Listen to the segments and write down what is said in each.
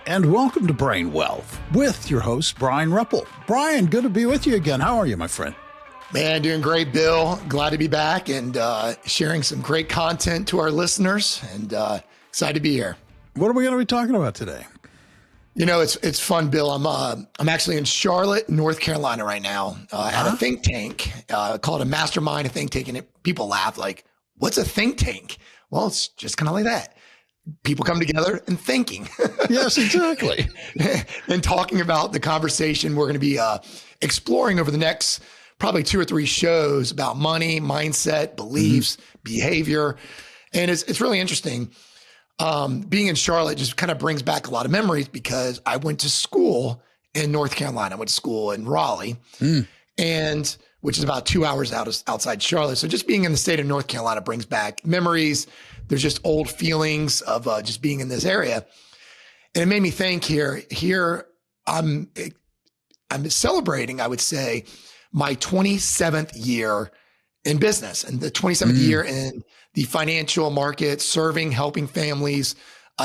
And welcome to Brain Wealth with your host, Bryan Repple. Bryan, good to be with you again. How are you, my friend? Man, doing great, Bill. Glad to be back and sharing some great content to our listeners, and excited to be here. What are we going to be talking about today? You know, it's fun, Bill. I'm actually in Charlotte, North Carolina right now at a think tank called a mastermind, a think tank, and people laugh like, "What's a think tank?" Well, it's just kind of like that. People come together and thinking. Yes, exactly. And talking about the conversation we're going to be exploring over the next probably 2 or 3 shows about money, mindset, beliefs, behavior. And it's really interesting. Being in Charlotte just kind of brings back a lot of memories because I went to school in North Carolina. I went to school in Raleigh, and which is about 2 hours outside Charlotte. So just being in the state of North Carolina brings back memories. There's just old feelings of just being in this area. And it made me think here I'm celebrating, I would say, my 27th year in business and the 27th year in the financial market, helping families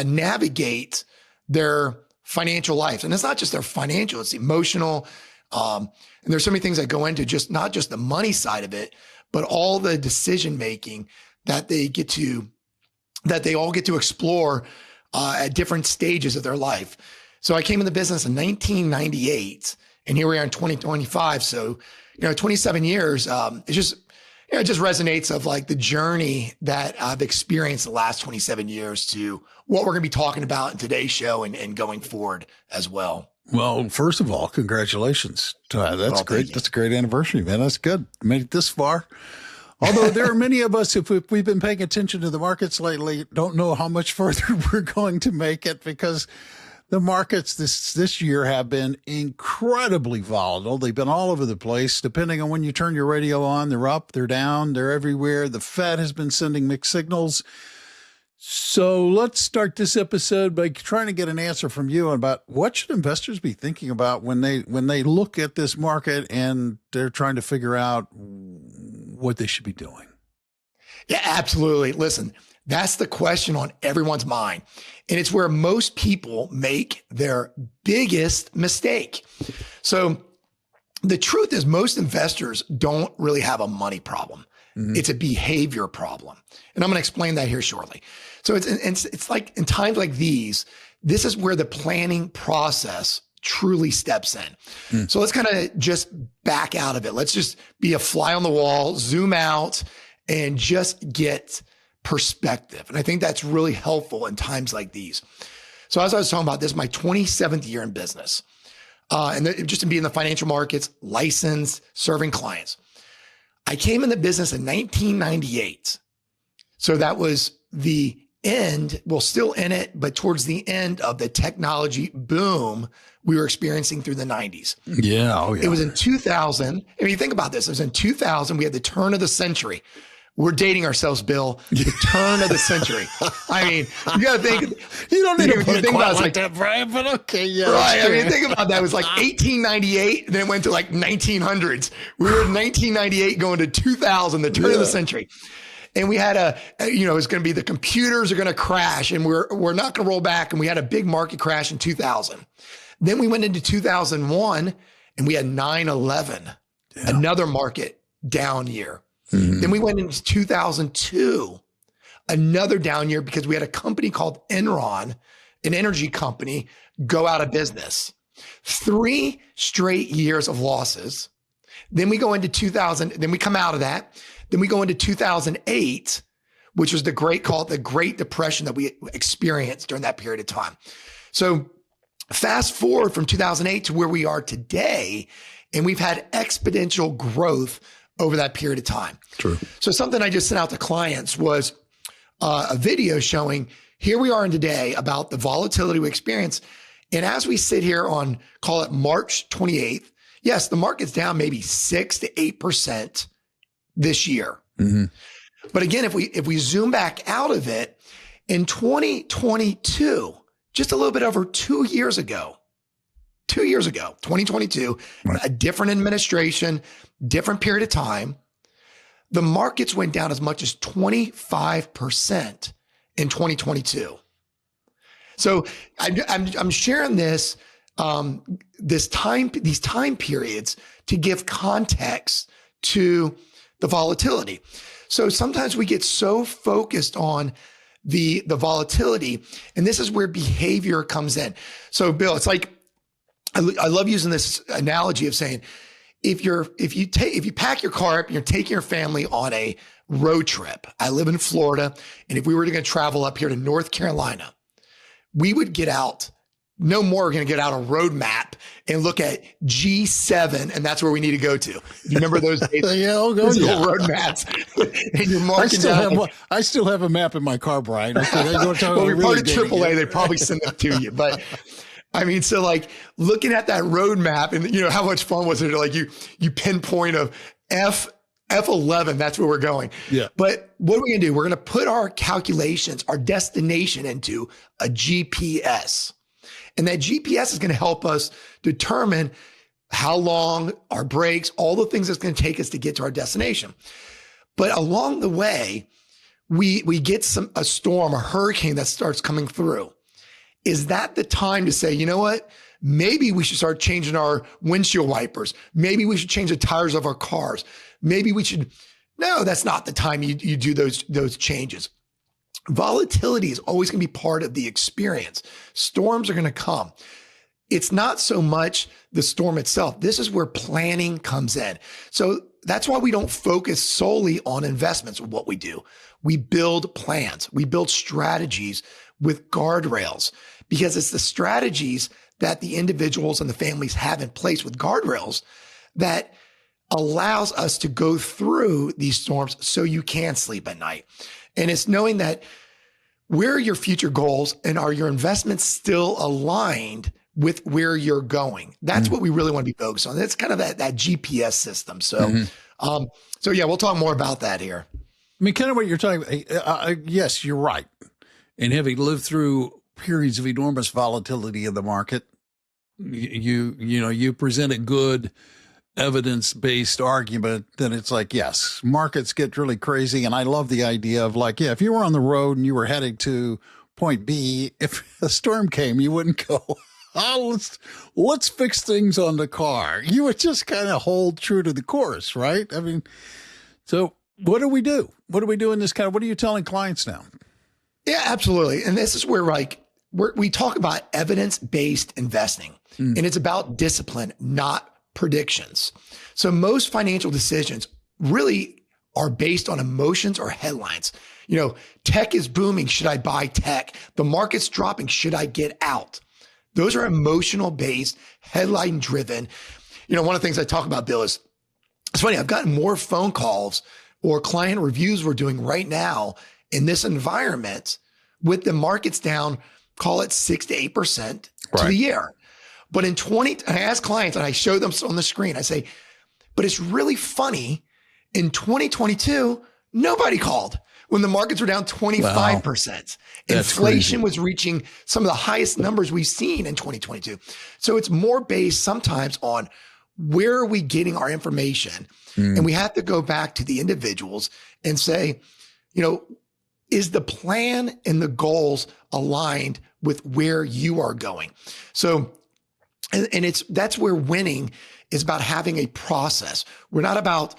navigate their financial lives. And it's not just their financial, it's emotional. And there's so many things that go into just not just the money side of it, but all the decision making that they all get to explore at different stages of their life. So I came in the business in 1998, and here we are in 2025. So, 27 years, it just resonates of like the journey that I've experienced the last 27 years to what we're going to be talking about in today's show and going forward as well. Well, first of all, congratulations. That's great. That's a great anniversary, man. That's good. Made it this far. Although there are many of us, if we've been paying attention to the markets lately, don't know how much further we're going to make it because the markets this year have been incredibly volatile. They've been all over the place. Depending on when you turn your radio on, they're up, they're down, they're everywhere. The Fed has been sending mixed signals. So let's start this episode by trying to get an answer from you about what should investors be thinking about when they look at this market and they're trying to figure out what they should be doing. Yeah, absolutely. Listen, that's the question on everyone's mind. And it's where most people make their biggest mistake. So the truth is most investors don't really have a money problem. It's a behavior problem. And I'm going to explain that here shortly. So it's like in times like these, this is where the planning process truly steps in. So let's kind of just back out of it. Let's just be a fly on the wall, zoom out, and just get perspective. And I think that's really helpful in times like these. So as I was talking about, this is my 27th year in business. And just to be in the financial markets, licensed, serving clients. I came in the business in 1998. So that was the end, well, still in it, but towards the end of the technology boom we were experiencing through the 90s. Yeah. Oh, yeah. It was in 2000. I mean, think about this. It was in 2000. We had the turn of the century. We're dating ourselves, Bill. The turn of the century. I mean, you got to think. You don't need to put it quite like that, Bryan, but okay. Yeah. Right. I mean, think about that. It was like 1898. Then it went to like 1900s. We were in 1998 going to 2000, the turn of the century. And we had it's going to be the computers are going to crash and we're not going to roll back. And we had a big market crash in 2000. Then we went into 2001 and we had 9/11, another market down year. Then we went into 2002, another down year because we had a company called Enron, an energy company, go out of business. 3 straight years of losses. Then we go into 2000, then we come out of that. Then we go into 2008, which was the Great Depression that we experienced during that period of time. So fast forward from 2008 to where we are today, and we've had exponential growth over that period of time. True. So something I just sent out to clients was a video showing here we are in today about the volatility we experience. And as we sit here on, call it March 28th, yes, the market's down maybe 6 to 8% this year. But again, if we zoom back out of it, in 2022, just a little bit over 2 years ago, 2022, right. A different administration, different period of time, the markets went down as much as 25% in 2022. So I'm sharing this, these time periods to give context to the volatility. So sometimes we get so focused on the volatility, and this is where behavior comes in. So Bill, it's like, I love using this analogy of saying, if you pack your car up and you're taking your family on a road trip. I live in Florida, and if we were to travel up here to North Carolina, we would get out. No more, we're going to get out a road map and look at G7, and that's where we need to go to. You remember those days? Road maps, and you're marking down. I still have a map in my car, Brian. Okay, well, we're part of AAA. They probably send that to you, but I mean, so like looking at that road map, and you know how much fun was it? Like you pinpoint of F11, that's where we're going. Yeah. But what are we going to do? We're going to put our calculations, our destination into a GPS. And that GPS is going to help us determine how long, our brakes, all the things that's going to take us to get to our destination. But along the way, we get a storm, a hurricane that starts coming through. Is that the time to say, you know what? Maybe we should start changing our windshield wipers. Maybe we should change the tires of our cars. Maybe we should. No, that's not the time you do those changes. Volatility is always going to be part of the experience. Storms are going to come. It's not so much the storm itself. This is where planning comes in. So that's why we don't focus solely on investments. What we do, we build plans, we build strategies with guardrails, because it's the strategies that the individuals and the families have in place with guardrails that allows us to go through these storms so you can sleep at night. And it's knowing that where are your future goals, and are your investments still aligned with where you're going? That's what we really want to be focused on. That's kind of that GPS system. So, so yeah, we'll talk more about that here. I mean, kind of what you're talking about. Yes, you're right. And having lived through periods of enormous volatility in the market, you present a good evidence-based argument, then it's like, yes, markets get really crazy. And I love the idea of like, yeah, if you were on the road and you were heading to point B, if a storm came, you wouldn't go, oh, let's fix things on the car. You would just kind of hold true to the course, right? I mean, so what do we do? What do we do in this kind of, what are you telling clients now? Yeah, absolutely. And this is where we talk about evidence-based investing, and it's about discipline, not predictions. So most financial decisions really are based on emotions or headlines. You know, tech is booming. Should I buy tech? The market's dropping. Should I get out? Those are emotional based, headline driven. You know, one of the things I talk about, Bill, is it's funny. I've gotten more phone calls or client reviews we're doing right now in this environment with the markets down, call it 6 to 8% to the year. But in and I ask clients and I show them on the screen, I say, but it's really funny. In 2022, nobody called when the markets were down 25%. Wow. Inflation was reaching some of the highest numbers we've seen in 2022. So it's more based sometimes on where are we getting our information? And we have to go back to the individuals and say, you know, is the plan and the goals aligned with where you are going? So, and that's where winning is about having a process. We're not about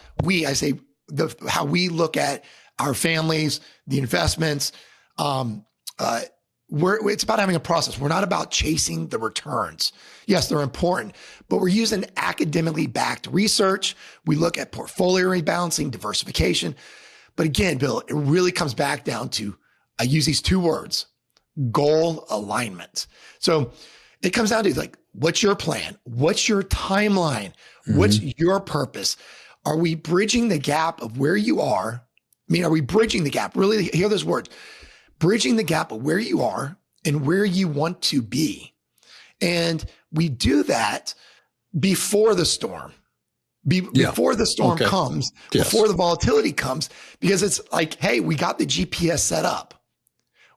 how we look at our families, the investments. It's about having a process. We're not about chasing the returns. Yes, they're important, but we're using academically backed research. We look at portfolio rebalancing, diversification. But again, Bill, it really comes back down to, I use these two words, goal alignment. So it comes down to like, what's your plan? What's your timeline? What's your purpose? Are we bridging the gap of where you are? I mean, are we bridging the gap? Really hear those words, bridging the gap of where you are and where you want to be. And we do that before the storm. Before the storm comes, before the volatility comes, because it's like, hey, we got the GPS set up.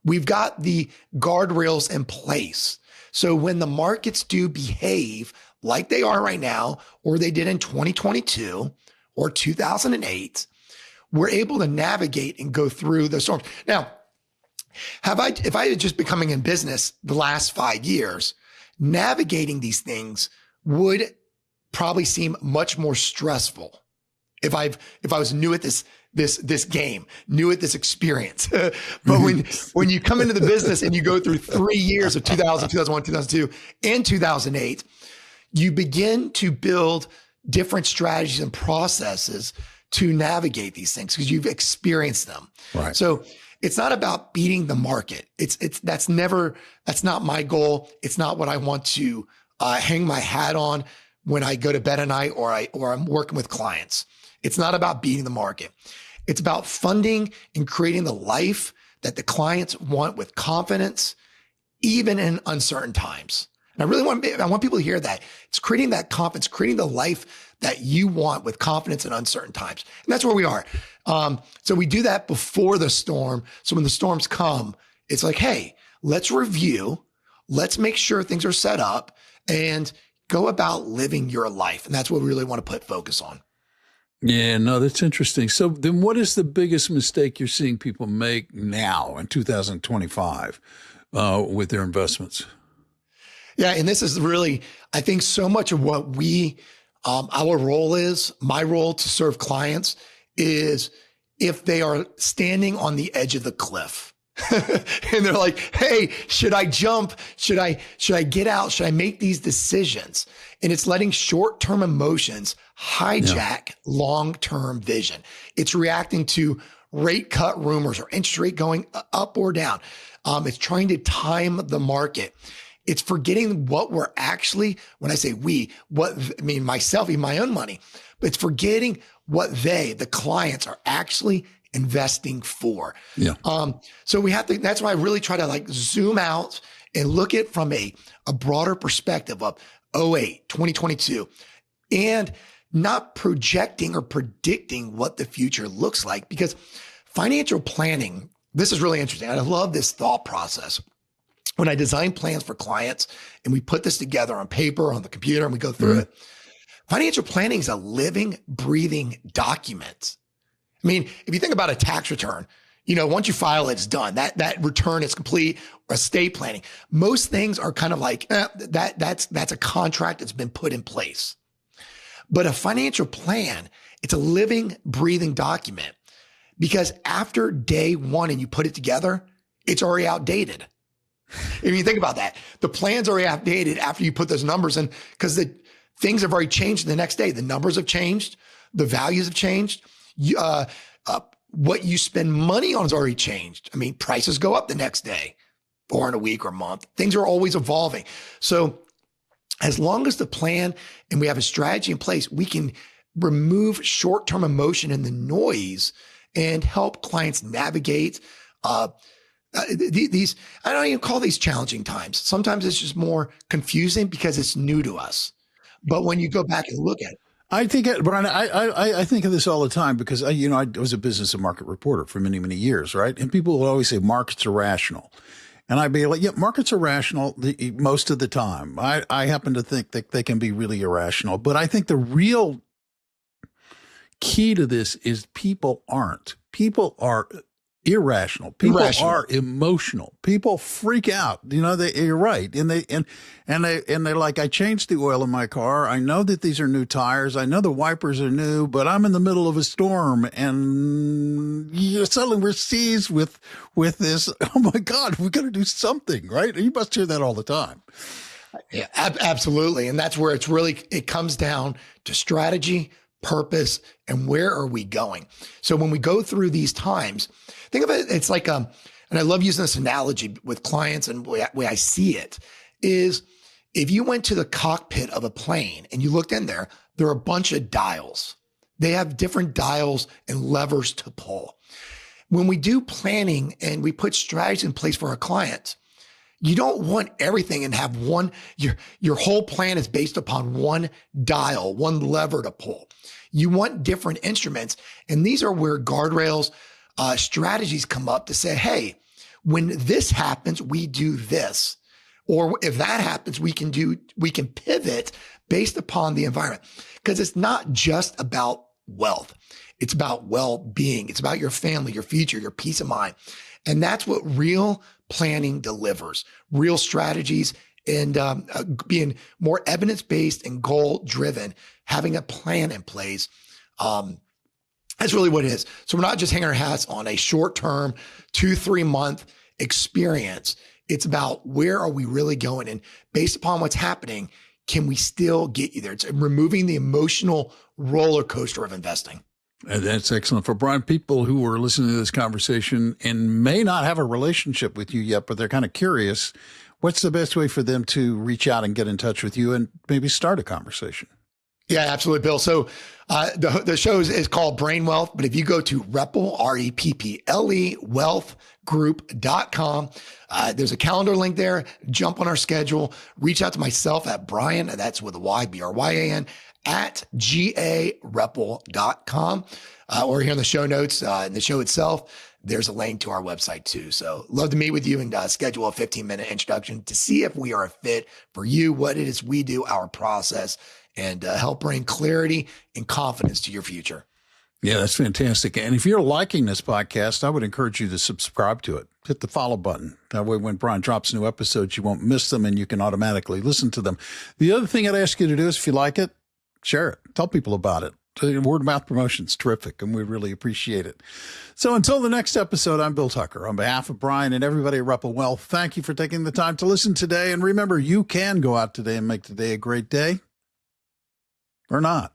We've got the guardrails in place. So when the markets do behave like they are right now, or they did in 2022 or 2008, we're able to navigate and go through the storms. Now, If I had just been coming in business the last 5 years, navigating these things would probably seem much more stressful if I was new at this game, new at this experience. But when you come into the business and you go through 3 years of 2000, 2001, 2002, and 2008, you begin to build different strategies and processes to navigate these things because you've experienced them. Right. So it's not about beating the market. That's not my goal. It's not what I want to hang my hat on when I go to bed at night or I'm working with clients. It's not about beating the market. It's about funding and creating the life that the clients want with confidence, even in uncertain times. And I want people to hear that. It's creating that confidence, creating the life that you want with confidence in uncertain times. And that's where we are. So we do that before the storm. So when the storms come, it's like, hey, let's review. Let's make sure things are set up and go about living your life. And that's what we really want to put focus on. Yeah, no, that's interesting. So then what is the biggest mistake you're seeing people make now in 2025 with their investments? Yeah. And this is really, I think so much of what our role is, my role to serve clients is if they are standing on the edge of the cliff and they're like, hey, should I jump? Should I get out? Should I make these decisions? And it's letting short-term emotions hijack long-term vision. It's reacting to rate cut rumors or interest rate going up or down. It's trying to time the market. It's forgetting what we're actually, when I say myself, even my own money, but it's forgetting what the clients are actually investing for. Yeah. So that's why I really try to zoom out and look at from a broader perspective of 2008, 2022, and not projecting or predicting what the future looks like, because financial planning, this is really interesting. I love this thought process. When I design plans for clients and we put this together on paper, on the computer, and we go through it, financial planning is a living, breathing document. I mean, if you think about a tax return, once you file it, it's done. That return is complete. Or estate planning. Most things are kind of like that's a contract that's been put in place. But a financial plan, it's a living, breathing document, because after day one and you put it together, it's already outdated. If you think about that, the plan's already outdated after you put those numbers in, because the things have already changed the next day. The numbers have changed. The values have changed. What you spend money on has already changed. I mean, prices go up the next day or in a week or a month. Things are always evolving. So as long as the plan and we have a strategy in place, we can remove short-term emotion and the noise and help clients navigate these, I don't even call these challenging times. Sometimes it's just more confusing because it's new to us. But when you go back and look at it, I think, Bryan, I think of this all the time because I was a business and market reporter for many, many years, right? And people will always say markets are rational. And I'd be like, yeah, markets are rational most of the time. I happen to think that they can be really irrational. But I think the real key to this is people aren't. People are irrational. People are emotional. People freak out. You're right. And they're like, I changed the oil in my car. I know that these are new tires. I know the wipers are new, but I'm in the middle of a storm and suddenly we're seized with this. Oh my God, we got to do something, right? You must hear that all the time. Yeah, absolutely. And that's where it comes down to strategy, purpose, and where are we going? So when we go through these times, think of it, it's like, and I love using this analogy with clients, and the way I see it is if you went to the cockpit of a plane and you looked in there are a bunch of dials. They have different dials and levers to pull. When we do planning and we put strategies in place for our clients, you don't want everything and have your whole plan is based upon one dial, one lever to pull. You want different instruments. And these are where guardrails, strategies come up to say, hey, when this happens, we do this. Or if that happens, we can pivot based upon the environment. Because it's not just about wealth. It's about well-being. It's about your family, your future, your peace of mind. And that's what real planning delivers, real strategies and being more evidence-based and goal-driven, having a plan in place. That's really what it is. So we're not just hanging our hats on a short-term 2-3 month experience. It's about where are we really going? And based upon what's happening, can we still get you there? It's removing the emotional roller coaster of investing. And that's excellent. For Bryan, people who are listening to this conversation and may not have a relationship with you yet, but they're kind of curious, what's the best way for them to reach out and get in touch with you and maybe start a conversation? Yeah, absolutely, Bill. So the show is called Brain Wealth, but if you go to Repple, REPPLE, wealthgroup.com, there's a calendar link there. Jump on our schedule. Reach out to myself at Bryan, that's with a Y, BRYAN, at GARepple.com. Or here in the show notes, in the show itself, there's a link to our website too. So love to meet with you and schedule a 15-minute introduction to see if we are a fit for you, what it is we do, our process, and help bring clarity and confidence to your future. Yeah, that's fantastic. And if you're liking this podcast, I would encourage you to subscribe to it. Hit the follow button. That way, when Bryan drops new episodes, you won't miss them and you can automatically listen to them. The other thing I'd ask you to do is, if you like it, share it. Tell people about it. Word of mouth promotion is terrific, and we really appreciate it. So until the next episode, I'm Bill Tucker. On behalf of Bryan and everybody at Repple Wealth, thank you for taking the time to listen today. And remember, you can go out today and make today a great day or not.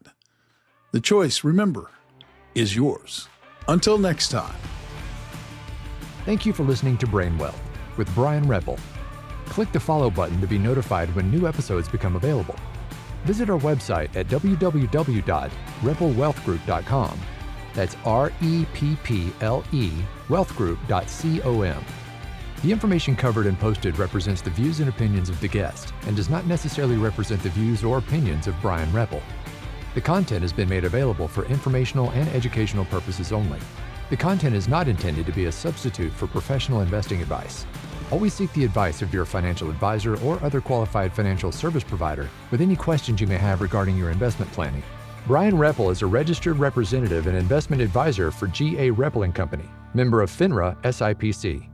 The choice, remember, is yours. Until next time. Thank you for listening to Brain Wealth with Bryan Repple. Click the follow button to be notified when new episodes become available. Visit our website at www.repplewealthgroup.com. That's REPPLE wealthgroup.com. The information covered and posted represents the views and opinions of the guest and does not necessarily represent the views or opinions of Bryan Repple. The content has been made available for informational and educational purposes only. The content is not intended to be a substitute for professional investing advice. Always seek the advice of your financial advisor or other qualified financial service provider with any questions you may have regarding your investment planning. Bryan Repple is a registered representative and investment advisor for G.A. Repple & Company, member of FINRA SIPC.